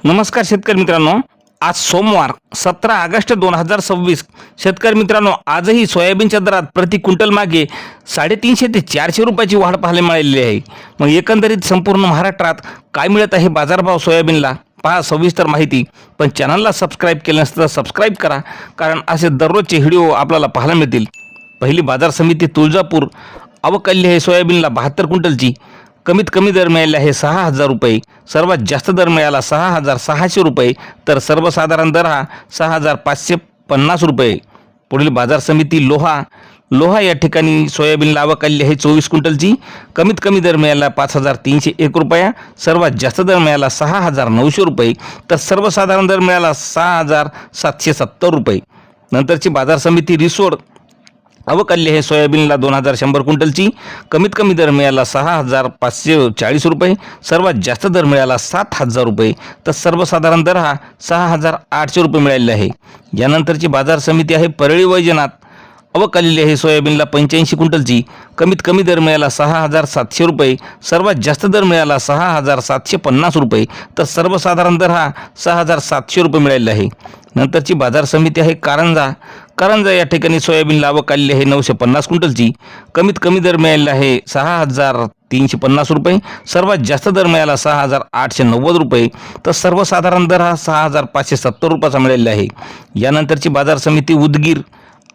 नमस्कार शेतकरी मित्रांनो, आज सोमवार 17 ऑगस्ट 2026। शेतकरी मित्रांनो, आजही सोयाबीनच्या दरात प्रति क्विंटल मागे 350 ते 400 रुपयाची वाढ पाहायला मिळालेली आहे। मग एकंदरीत संपूर्ण महाराष्ट्रात काय मिळत आहे बाजारभाव सोयाबीनला पहा सविस्तर माहिती। पण चॅनलला सबस्क्राईब केलं नसेल तर सबस्क्राईब करा, कारण असे दररोजचे व्हिडिओ आपल्याला पाहायला मिळतील। पहिली बाजार समिती तुळजापूर अवकल्य आहे सोयाबीनला 72 क्विंटलची। कमीत कमी दर मिळाला आहे 6000 रुपये, सर्वात जास्त दर मिळाला 6600 रुपये, तर सर्वसाधारण दर हा 6550 रुपये। पुढील बाजार समिती लोहा या ठिकाणी सोयाबीनला आवक आली आहे 24 क्विंटलची। कमीत कमी दर मिळाला 5301 रुपया, सर्वात जास्त दर मिळाला 6900 रुपये, तर सर्वसाधारण दर मिळाला 6770 रुपये। नंतरची बाजार समिती रिसोड आवक आली आहे सोयाबीनला 2100 क्विंटलची। कमीत कमी दर मिळाला 6540 रुपये, सर्वात जास्त दर मिळाला 7000 रुपये, तर सर्वसाधारण दर हा 6800 रुपये मिळालेला आहे। यानंतरची बाजार समिती आहे परळी वैजनाथ आवक आलेली आहे सोयाबीनला 85 क्विंटलची। कमीत कमी दर मिळाला 6700 रुपये, सर्वात जास्त दर मिळाला 6750 रुपये, तर सर्वसाधारण दर हा 6700 रुपये मिळालेला आहे। नंतरची बाजार समिती आहे कारंजा या ठिकाणी सोयाबीनला आवक आलेली आहे 950 क्विंटलची। कमीत कमी दर मिळालेला आहे 6350 रुपये, सर्वात जास्त दर मिळाला 6890 रुपये, तर सर्वसाधारण दर हा 6570 रुपयाचा मिळालेला आहे। यानंतरची बाजार समिती उदगीर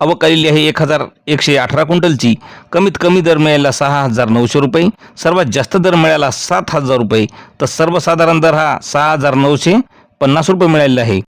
आवक आलेली आहे 1118 क्विंटलची। कमीत कमी दर मिळाला 6900 रुपये, सर्वात जास्त दर मिळाला 7000 रुपये, तर सर्वसाधारण दर हा 6950 रुपये मिळालेला आहे।